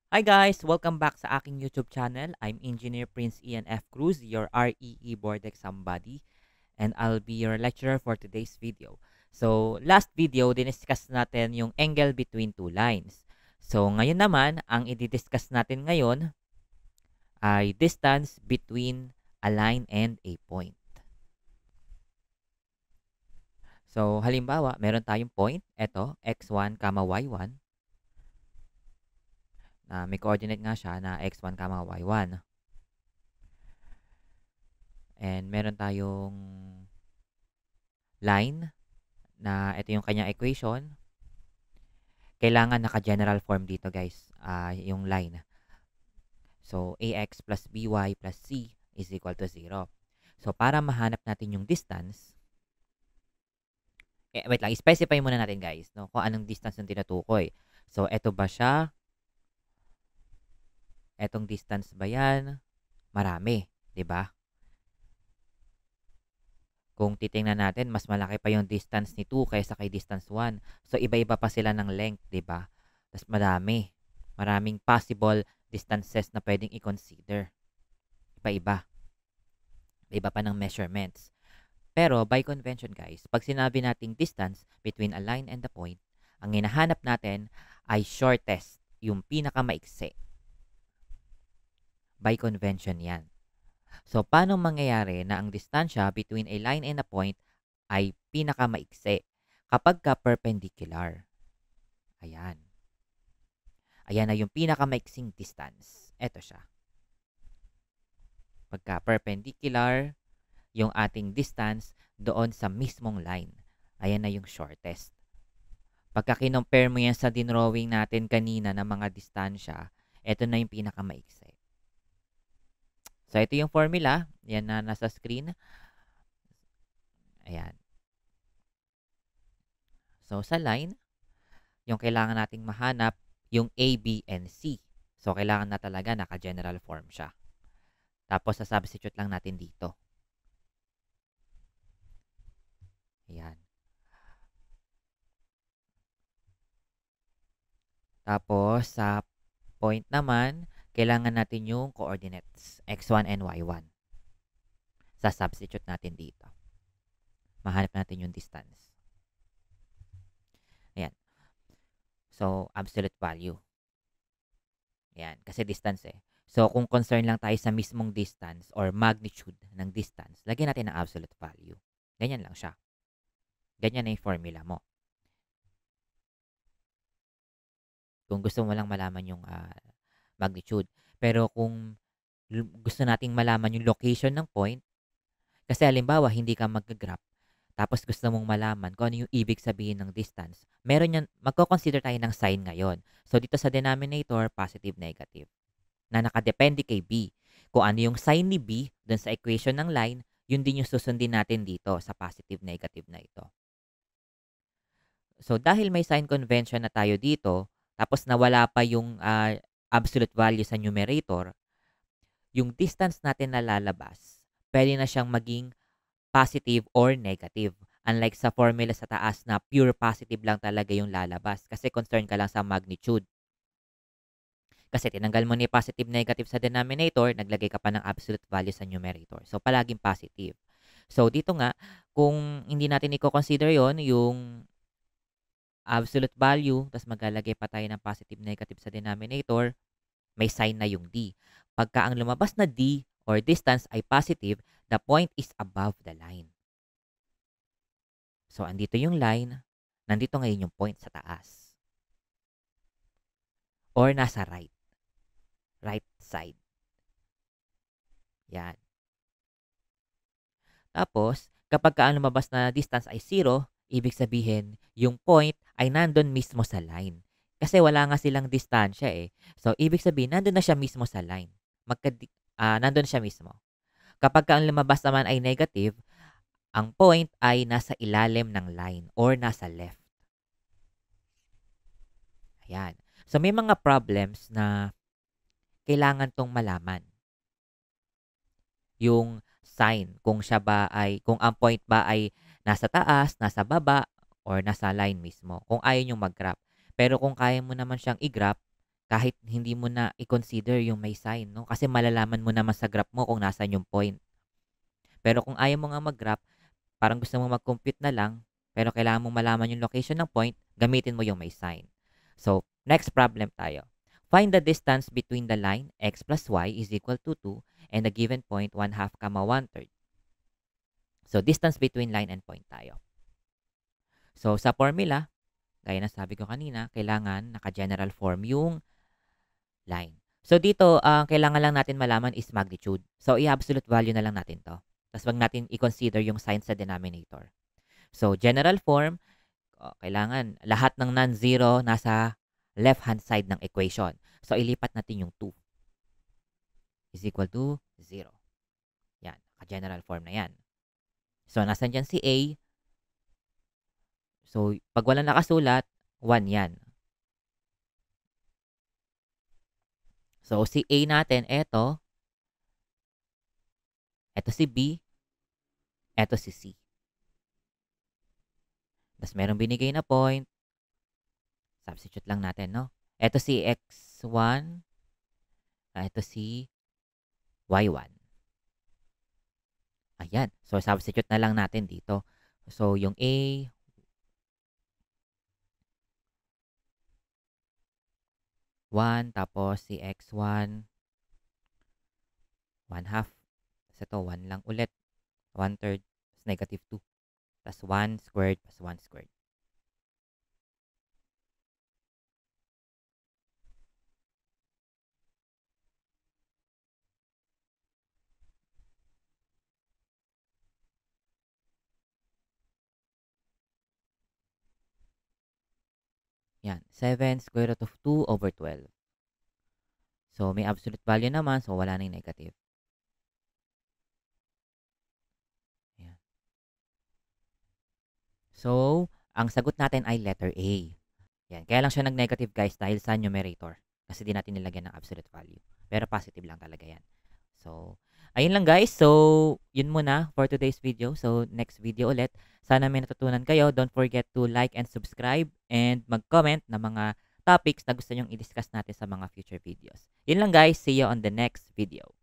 Hi guys! Welcome back sa aking YouTube channel. I'm Engineer Prince Ian F. Cruz, your REE board exam buddy, and I'll be your lecturer for today's video. So, last video, diniscuss natin yung angle between two lines. So, ngayon naman, ang i-discuss natin ngayon ay distance between a line and a point. So, halimbawa, meron tayong point, eto, x1, y1, na may coordinate nga siya na x1, y1. And meron tayong line na ito yung kanyang equation. Kailangan naka-general form dito guys, yung line. So, ax plus by plus c is equal to 0. So, para mahanap natin yung distance, wait lang, specify muna natin guys, no, kung anong distance yung tinutukoy. So, eto ba siya? Etong distance ba yan? Marami, di ba? Kung titingnan natin, mas malaki pa yung distance ni 2 kaysa kay distance 1. So, iba-iba pa sila ng length, di ba? Tapos madami. Maraming possible distances na pwedeng i-consider. Iba-iba. Iba pa ng measurements. Pero, by convention guys, pag sinabi nating distance between a line and a point, ang hinahanap natin ay shortest, yung pinakamaiksi. By convention yan. So, paano mangyayari na ang distansya between a line and a point ay pinakamaiksi? Kapag ka perpendicular. Ayan. Ayan na yung pinakamaiksing distance. Ito siya. Pagka perpendicular, yung ating distance doon sa mismong line. Ayan na yung shortest. Pagka kinompare mo yan sa dinrawing natin kanina ng mga distansya, ito na yung pinakamaiksi. So, ito yung formula. Yan na nasa screen. Ayan. So, sa line, yung kailangan nating mahanap, yung A, B, and C. So, kailangan na talaga naka-general form siya. Tapos, sa-substitute lang natin dito. Ayan. Tapos, sa point naman, kailangan natin yung coordinates, x1 and y1. Sa-substitute natin dito. Mahanap natin yung distance. Ayan. So, absolute value. Ayan, kasi distance eh. So, kung concern lang tayo sa mismong distance or magnitude ng distance, lagyan natin ng absolute value. Ganyan lang siya. Ganyan na yung formula mo. Kung gusto mo lang malaman yung magnitude. Pero kung gusto nating malaman yung location ng point, kasi halimbawa, hindi ka mag-graph, tapos gusto mong malaman kung ano yung ibig sabihin ng distance, meron yan, magko-consider tayo ng sign ngayon. So, dito sa denominator, positive, negative, na nakadepende kay B. Kung ano yung sign ni B dun sa equation ng line, yun din yung susundin natin dito sa positive, negative na ito. So, dahil may sign convention na tayo dito, tapos nawala pa yung absolute value sa numerator, yung distance natin na lalabas, pwede na siyang maging positive or negative. Unlike sa formula sa taas na pure positive lang talaga yung lalabas kasi concern ka lang sa magnitude. Kasi tinanggal mo ni positive negative sa denominator, naglagay ka pa ng absolute value sa numerator. So, palaging positive. So, dito nga, kung hindi natin i-consider yon yung absolute value, tapos maglalagay pa tayo ng positive negative sa denominator, may sign na yung D. Pagka ang lumabas na D or distance ay positive, the point is above the line. So, andito yung line, nandito ngayon yung point sa taas. Or nasa right. Right side. Yan. Tapos, kapag ang lumabas na distance ay 0, ibig sabihin, yung point ay nandun mismo sa line. Kasi wala nga silang distansya eh. So, ibig sabihin, nandun na siya mismo sa line. Nandun siya mismo. Kapag ang lumabas naman ay negative, ang point ay nasa ilalim ng line or nasa left. Ayan. So, may mga problems na kailangan tong malaman. Yung sign, kung ang point ba ay nasa taas, nasa baba, or nasa line mismo. Kung ayaw nyo mag-graph. Pero kung kaya mo naman siyang i-graph, kahit hindi mo na i-consider yung may sign, no? Kasi malalaman mo naman sa graph mo kung nasaan yung point. Pero kung ayaw mo nga mag-graph, parang gusto mong mag-compute na lang, pero kailangan mong malaman yung location ng point, gamitin mo yung may sign. So, next problem tayo. Find the distance between the line x plus y is equal to 2 and the given point 1/2, 1/3. So, distance between line and point tayo. So, sa formula, gaya na sabi ko kanina, kailangan naka-general form yung line. So, dito, kailangan lang natin malaman is magnitude. So, i-absolute value na lang natin to. Tapos, wag natin i-consider yung sign sa denominator. So, general form, kailangan lahat ng non-zero nasa left-hand side ng equation. So, ilipat natin yung 2 is equal to 0. Yan, naka-general form na yan. So, nasan dyan si A? So, pag walang nakasulat, 1 yan. So, si A natin, eto si B, eto si C. Tapos, merong binigay na point. Substitute lang natin, no? Eto si X1, eto si Y1. Ayan. So, substitute na lang natin dito. So, yung A, 1, tapos si X1, 1/2. Tapos ito, 1 lang ulit. 1/3, tapos negative 2. Tapos 1 squared plus 1 squared. Yan. 7 square root of 2 over 12. So, may absolute value naman. So, wala nang negative. Yan. So, ang sagot natin ay letter A. Yan. Kaya lang siya nag-negative guys dahil sa numerator. Kasi di natin nilagyan ng absolute value. Pero positive lang talaga yan. So, ayun lang guys. So, yun muna for today's video. So, next video ulit. Sana may natutunan kayo. Don't forget to like and subscribe and mag-comment na mga topics na gusto nyong i-discuss natin sa mga future videos. Yun lang guys. See you on the next video.